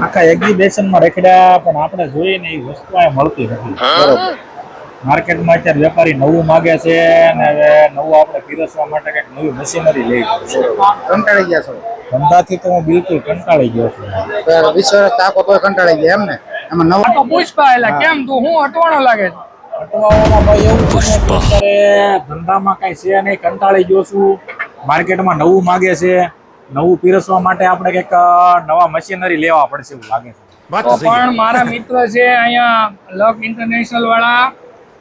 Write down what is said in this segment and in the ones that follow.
આખા એક્ઝિબિશનમાં રખડ્યા પણ આપણે જોઈએ ને એ વસ્તુ આ મળતી નથી. બરોબર. માર્કેટમાં અત્યારે વેપારી નવું માગે છે અને હવે નવું આપણે પીરસવા માટે કંઈક નવી મશીનરી લઈ કંટાળી ગયા છો? ધંધાથી તો હું બિલકુલ કંટાળી ગયો છું. 20 વર્ષ તાકો તોય કંટાળી ગયા એમ ને? એમાં નવા તો પુષ્પા એલા કેમ તું હું અટવાણો લાગે છે? અટવાવામાં ભાઈ એવું છે ને કે અત્યારે ધંધામાં કઈ છે નહીં, કંટાળી ગયો છું. માર્કેટમાં નવું માગે છે, નવું પીરસવા માટે આપણે કંઈક નવા મશીનરી લેવા પડશે એવું લાગે છે. તો પણ મારા મિત્ર છે અહીંયા લક ઇન્ટરનેશનલ વાળા,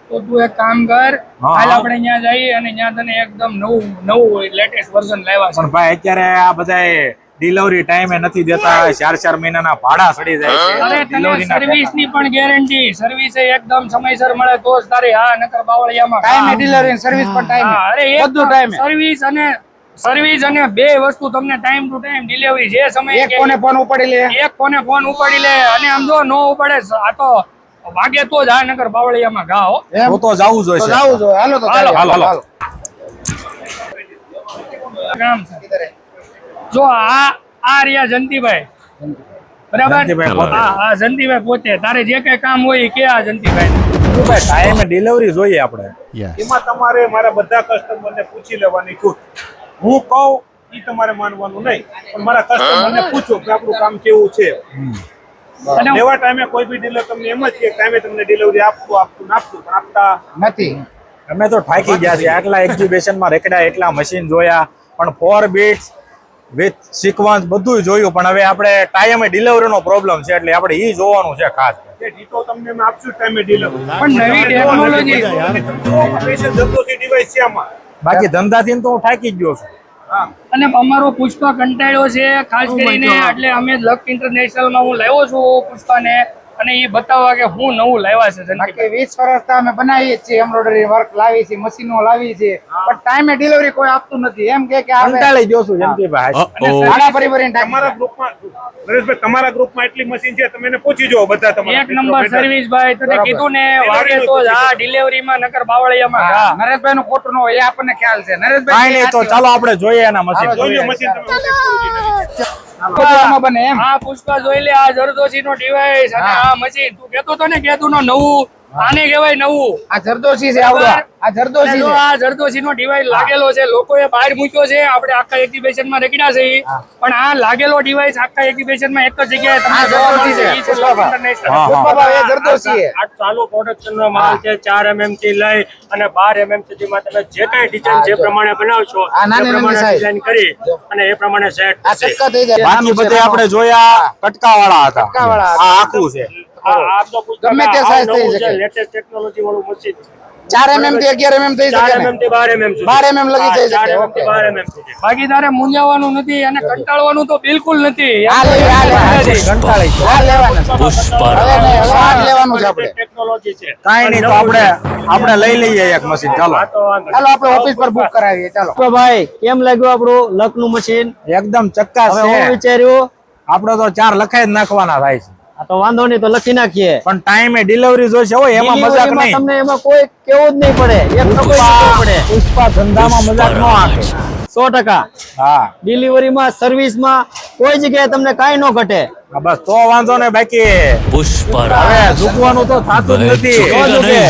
તો તું એક કામ કર, હાલ આપણે ત્યાં જઈએ અને ત્યાં તને એકદમ નવું લેટેસ્ટ વર્ઝન લાવ્યા છે. પણ ભાઈ અત્યારે આ બધાય ડિલિવરી ટાઈમે નથી દેતા, 4 મહિનાના ભાડા સડી જાય છે. અરે તને સર્વિસ ની પણ ગેરંટી, સર્વિસ એકદમ સમયસર મળે તો જ તારી હા, નકર બાવળિયામાં ટાઈમે ડિલિવરી સર્વિસ પણ ટાઈમે. અરે બધું ટાઈમે. સર્વિસ અને બે વસ્તુ તમને ટાઈમ ટુ ટાઈમ ડિલિવરી જે સમય એક કોને ફોન ઉપાડી લે, એક કોને ફોન ઉપાડી લે અને આમ જો નો ઉપાડે આ તો વાગે તો જ આ, નકર બાવળિયામાં ઘા હો. તો જાવું જોઈએ. જાવું જોઈએ. હાલો તો હાલો. કામ છે જો આ રહ્યા જંતીભાઈ, બરાબર? હા જંતીભાઈ પોતે તારે જે કઈ કામ હોય કે આ જંતીભાઈ ટાઈમે ડિલિવરી જોઈએ આપણે. એમાં તમારે મારા બધા કસ્ટમરને પૂછી લેવાની છૂટ. હું કહું એ તમારે માનવાનું નહીં, પણ મારા કસ્ટમરને પૂછો કે આપણું કામ કેવું છે. લેવા ટાઈમે કોઈ બી ડીલર તમને એમ જ કે ટાઈમે તમને ડિલિવરી આપતું પણ આપતા નથી. અમે તો થાકી ગયા છે, આટલા એક્ઝિબિશનમાં રેકડા, એટલા મશીન જોયા, પણ 4 બીટ્સ વિથ સિક્વન્સ બધું જોયું, પણ હવે આપણે ટાઈમે ડિલિવરીનો પ્રોબ્લેમ છે એટલે આપણે ઈ જોવાનું છે ખાસ. ડીટો તમને અમે આપશું ટાઈમે ડિલિવરી. પણ નવી ટેકનોલોજી ડિવાઇસ છે આમાં. બાકી ધંધાથી તો હું થાકી જ ગયો છું. અને અમારો પુષ્પા કંટાળ્યો છે ખાસ કરીને, એટલે અમે લક ઇન્ટરનેશનલમાં હું લાવ્યો છું પુષ્પાને, અને એ બતાવવા કે હું નવું લાવ્યા છે. બાકી 20 વર્ષ અમે બનાવીએ છીએ, એમ્બ્રોઇડરી વર્ક લાવી છે, મશીનો લાવી છે, પણ ટાઈમે ડિલિવરી કોઈ આપતું નથી. એમ કે કંટાળી ગયો છું જંતીભાઈ. સાડા પરિવારની તમારા ગ્રુપમાં નરેશભાઈ, તમારા ગ્રુપમાં એટલી મશીન છે, તમે એને પૂછી જો બધા. તમારા એક નંબર સર્વિસ ભાઈ, તને કીધું ને વાગે તો જ આ ડિલિવરીમાં, નકર બાવળિયામાં ઘા. નરેશભાઈ નું ખોટું ન હોય એ આપણને ખ્યાલ છે. કાંઈ નરેશભાઈ નહીં, તો ચાલો આપણે જોઈએ એના મશીન. જોઈ મશીન તમે. બને એમ આ પુષ્પા જોઈ લે, આ જરદોશી નો ડિવાઇસ અને આ મશીન. તું કેતો તો ને કે તું નવું, આને કહેવાય નવું. આ જરદોશી છે, આવડો આ જરદોશી જો છે. આ જરદોશી નો ડિવાઇસ લાગેલો છે, લોકોએ બહાર મૂક્યો છે, આપણે આખા એક્ઝિબિશન માં રેકડા છે, પણ આ લાગેલો ડિવાઇસ આખા એક્ઝિબિશન માં એક જ જગ્યાએ તમને જોવા મળશે. ઈ છે લક ઇન્ટરનેશનલ. બાબા એ જરદોશી છે. આ ચાલુ પ્રોડક્શન નો માલ છે. 4 mm થી લઈ અને 12 mm સુધીમાં તમે જે કઈ ડિઝાઇન જે પ્રમાણે બનાવશો આ નાની એ પ્રમાણે size. ડિઝાઇન કરી અને એ પ્રમાણે સેટ આ થશે. ચક્કા થઈ જાય. બાકી બધે આપણે જોયા કટકાવાળા હતા. કટકાવાળા. આ આખું છે. આ તો ગમે તે size થઈ શકે. લેટેસ્ટ ટેકનોલોજી વાળું મશીન 4 mm થી 11 mm થઈ 4 શકે mm થી 12 mm સુધી. 12 mm લગી થઈ શકે. 4 mm થી 12 mm સુધી. બાકી તારે મૂંઝાવાનું નથી અને કંટાળવાનું તો બિલકુલ નથી. આ લેવાની કંટાળી ગયો. આ લેવાના હવે નહીં, હવે આ લેવાનું છે આપણે. ટેકનોલોજી છે. કાંઈ નહીં, તો આપણે લઈ લઈએ એક મશીન. ચાલો આ તો વાંધો ચાલો આપણે ઓફિસ પર બુક કરાવીએ. ચાલો તો ભાઈ કેમ લાગ્યું આપણું લક નું મશીન? એકદમ ચક્કાસ હવે હું છે. વિચાર્યું આપણે તો 4 લખાઈ જ નાખવાના થાય છે, આ તો વાંધો નહીં, તો લખી નાખીએ. પણ ટાઈમે ડિલિવરી જોઈશે. હોય એમાં મજાક ડિલિવરીમાં નહીં. તમને એમાં કોઈ કેવું જ નહીં પડે, એક ટકો નહીં પડે. પુષ્પા ધંધામાં મજાક ન આંકે. 100%. હા ડિલિવરીમાં, સર્વિસમાં કોઈ જગ્યાએ તમને કાંઈ ન ઘટે. હા, બસ તો વાંધો ને. બાકી હવે ઝૂકવાનું તો થતું જ નથી. જો ઝૂકે.